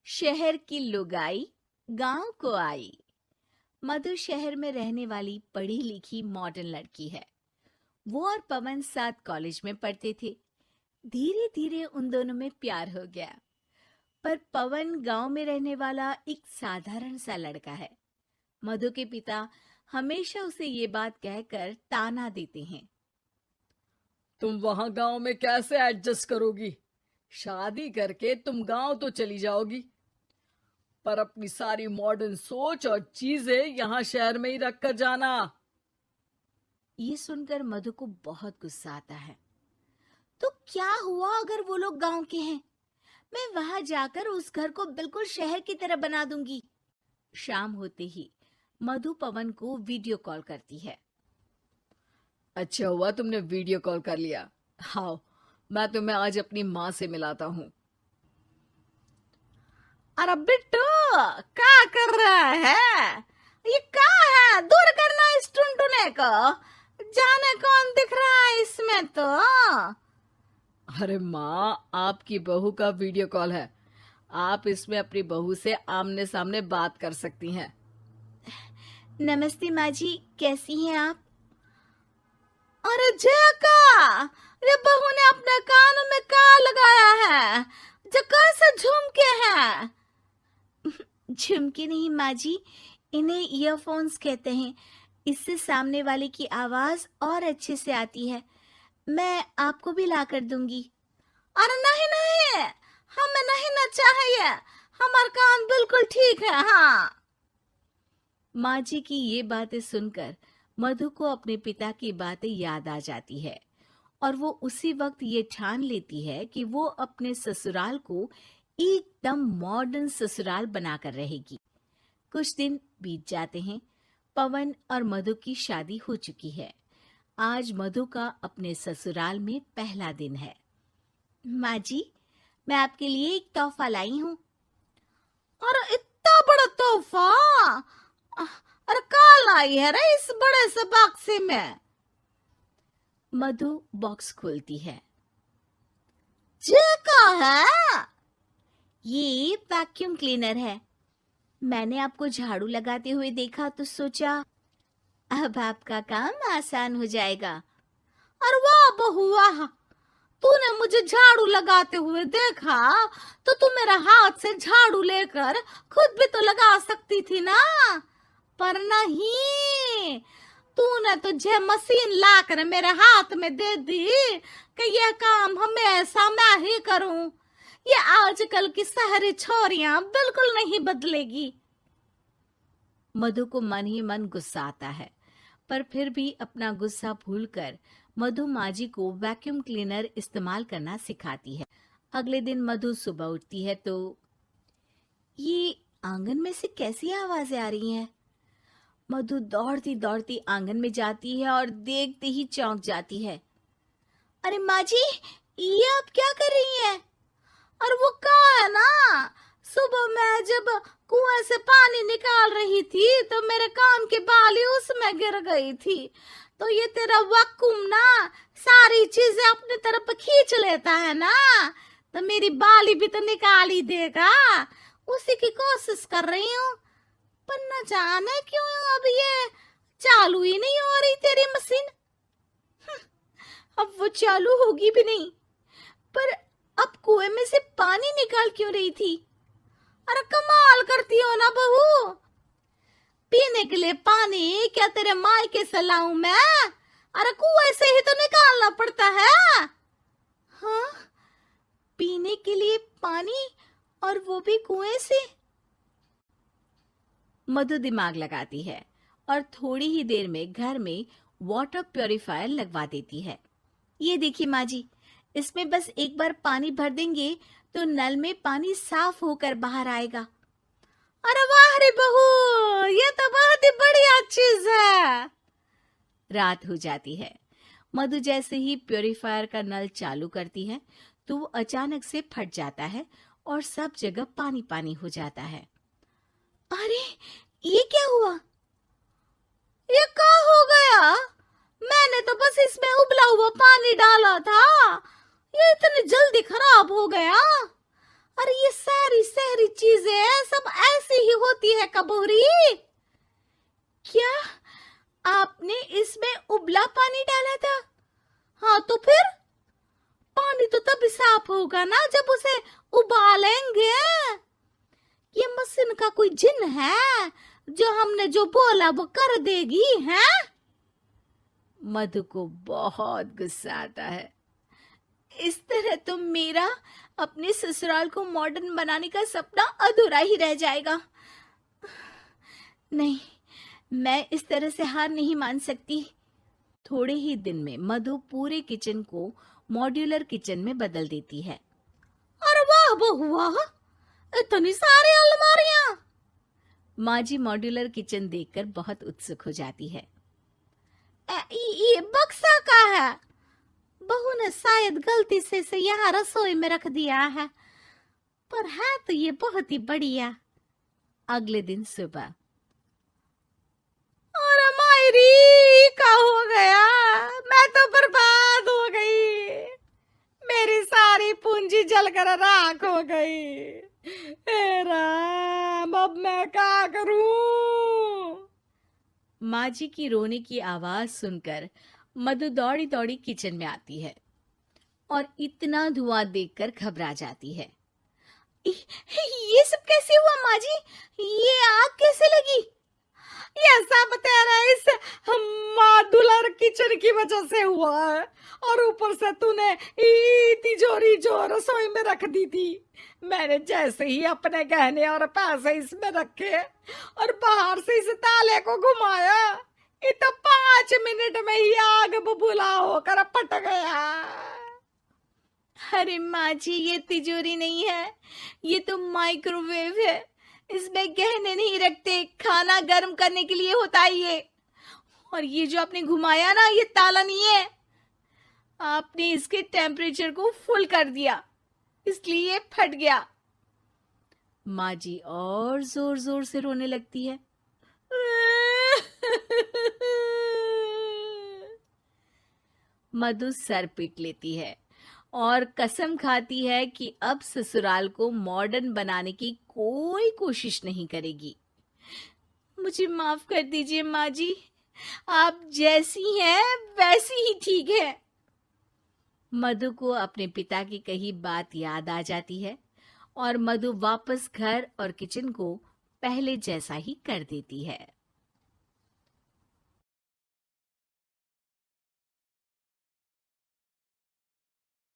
शहर की लुगाई गांव को आई। मधु शहर में रहने वाली पढ़ी लिखी मॉडर्न लड़की है। वो और पवन साथ कॉलेज में पढ़ते थे। धीरे धीरे उन दोनों में प्यार हो गया। पर पवन गांव में रहने वाला एक साधारण सा लड़का है। मधु के पिता हमेशा उसे ये बात कहकर ताना देते हैं। तुम वहां गांव में कैसे एडजस्ट करोगी? शादी करके तुम गांव तो चली जाओगी, पर अपनी सारी मॉडर्न सोच और चीजें यहाँ शहर में ही रख कर जाना। ये सुनकर मधु को बहुत गुस्सा आता है। तो क्या हुआ अगर वो लोग गांव के हैं? मैं वहां जाकर उस घर को बिल्कुल शहर की तरह बना दूंगी। शाम होते ही मधु पवन को वीडियो कॉल करती है। अच्छा हुआ तुमने वीडियो कॉल कर लिया। हाँ, मैं तुम्हें आज अपनी माँ से मिलाता हूँ। अरे बिट्टू, क्या कर रहा है? ये क्या है? दूर करना इस टुनटुने को। जाने कौन दिख रहा है इसमें तो। अरे माँ, आपकी बहू का वीडियो कॉल है। आप इसमें अपनी बहू से आमने सामने बात कर सकती हैं। नमस्ते माँ जी, कैसी हैं आप? अरे जका, ये बहू ने अपने कानों में क्या लगाया है? जो कैसे झुमके हैं? झुमके नहीं माँ जी, इन्हें ईयरफोन्स कहते हैं। इससे सामने वाले की आवाज और अच्छे से आती है। मैं आपको भी ला कर दूंगी। अरे नहीं नहीं, हमें नहीं ना चाहिए। हमारा कान बिल्कुल ठीक है। हाँ। माँ जी की ये बातें सुनकर मधु को अपने पिता की बातें याद आ जाती है और वो उसी वक्त ये ठान लेती है कि वो अपने ससुराल को एकदम मॉडर्न ससुराल बनाकर रहेगी। कुछ दिन बीत जाते हैं। पवन और मधु की शादी हो चुकी है। आज मधु का अपने ससुराल में पहला दिन है। माँ जी, मैं आपके लिए एक तोहफा लाई हूँ। अरे इतना बड़ा तोहफा! अरे क्या लाई है रे इस बड़े से बक्से में? मधु बॉक्स खोलती है। ये क्या है? ये वैक्यूम क्लीनर है। मैंने आपको झाड़ू लगाते हुए देखा तो सोचा अब आपका काम आसान हो जाएगा। अरे वाह बहू वाह, तूने मुझे झाड़ू लगाते हुए देखा तो तू मेरा हाथ से झाड़ू लेकर खुद भी तो लगा सकती थी ना। पर नहीं, तूने तो जे मशीन लाकर मेरे हाथ में दे दी कि यह काम हमेशा मैं ही करूं। ये आजकल की शहरी छोरियां बिल्कुल नहीं बदलेगी। मधु को मन ही मन गुस्सा आता है, पर फिर भी अपना गुस्सा भूलकर मधु माँ जी को वैक्यूम क्लीनर इस्तेमाल करना सिखाती है। अगले दिन मधु सुबह उठती है तो ये आंगन में से कैसी आवाजें आ रही हैं? मधु दौड़ती दौड़ती आंगन में जाती है और देखते ही चौंक जाती है। अरे माँ जी, ये आप क्या कर रही हैं? और वो क्या है ना, सुबह मैं जब कुएं से पानी निकाल रही थी तो मेरे कान की बाली उसमें गिर गई थी। तो ये तेरा वैक्यूम ना सारी चीजें अपनी तरफ खींच लेता है ना, तो मेरी बाली भी तो निकाल ही देगा। उसी की कोशिश कर रही हूँ, पर न जाने क्यों अब ये चालू ही नहीं हो रही तेरी मशीन। अब वो चालू होगी भी नहीं। पर अब कुएं में से पानी निकाल क्यों रही थी? अरे कमाल करती हो ना बहू। पीने के लिए पानी क्या तेरे मायके से लाऊं मैं? अरे कुएं से ही तो निकालना पड़ता है। हाँ, पीने के लिए पानी, और वो भी कुएं से। मधु दिमाग लगाती है और थोड़ी ही देर में घर में वाटर प्यूरिफायर लगवा देती है। ये देखिए माँ जी, इसमें बस एक बार पानी भर देंगे तो नल में पानी साफ होकर बाहर आएगा। अरे वाह रे बहू, ये तो बहुत ही बढ़िया चीज है। रात हो जाती है। मधु जैसे ही प्यूरिफायर का नल चालू करती है तो वो अचानक से फट जाता है और सब जगह पानी पानी हो जाता है। अरे ये क्या हुआ? ये क्या हो गया? मैंने तो बस इसमें उबला हुआ पानी डाला था, ये इतनी जल्दी खराब हो गया। अरे ये सारी शहर सारी चीजें सब ऐसी ही होती है कबूरी। क्या आपने इसमें उबला पानी डाला था? हाँ तो फिर पानी तो तभी साफ होगा ना जब उसे उबालेंगे। ये मशीन का कोई जिन है जो हमने जो बोला वो कर देगी है? मधु को बहुत गुस्सा आता है। इस तरह तो मेरा अपने ससुराल को मॉडर्न बनाने का सपना अधूरा ही रह जाएगा। नहीं, मैं इस तरह से हार नहीं मान सकती। थोड़े ही दिन में मधु पूरे किचन को मॉड्यूलर किचन में बदल देती है। अरे वाह बहुआ, इतनी सारी अलमारियां! माँ जी मॉड्यूलर किचन देखकर बहुत उत्सुक हो जाती है। ये बक्सा का है। बहू ने शायद गलती से इसे यहाँ रसोई में रख दिया है, पर है तो ये बहुत ही बढ़िया। अगले दिन सुबह। अरे मायरी, क्या हो गया? मैं तो बर्बाद हो गई। मेरी सारी पूंजी जलकर राख हो गई। हे राम, अब मैं क्या करूं? माँ जी की रोने की आवाज सुनकर मधु दौड़ी दौड़ी किचन में आती है और इतना धुआं देखकर घबरा जाती है। ये सब कैसे हुआ माँ जी? ये आग कैसे लगी? ये सब तेरा इस मॉड्यूलर किचन की वजह से हुआ है, और ऊपर से तूने तिजोरी जो रसोई में रख दी थी, मैंने जैसे ही अपने गहने और पैसे इसमें रखे और बाहर से इस ताले को घुमाया, ये तो 5 मिनट में ही आग बबूला होकर फट गया। अरे माँ जी, ये तिजोरी नहीं है, ये तो माइक्रोवेव है। इसमें गहने नहीं रखते, खाना गर्म करने के लिए होता है ये। और ये जो आपने घुमाया ना, ये ताला नहीं है, आपने इसके टेम्परेचर को फुल कर दिया, इसलिए ये फट गया। माँ जी और जोर जोर से रोने लगती है। मधु सर पीट लेती है और कसम खाती है कि अब ससुराल को मॉडर्न बनाने की कोई कोशिश नहीं करेगी। मुझे माफ कर दीजिए माँ जी, आप जैसी हैं वैसी ही ठीक है। मधु को अपने पिता की कही बात याद आ जाती है और मधु वापस घर और किचन को पहले जैसा ही कर देती है।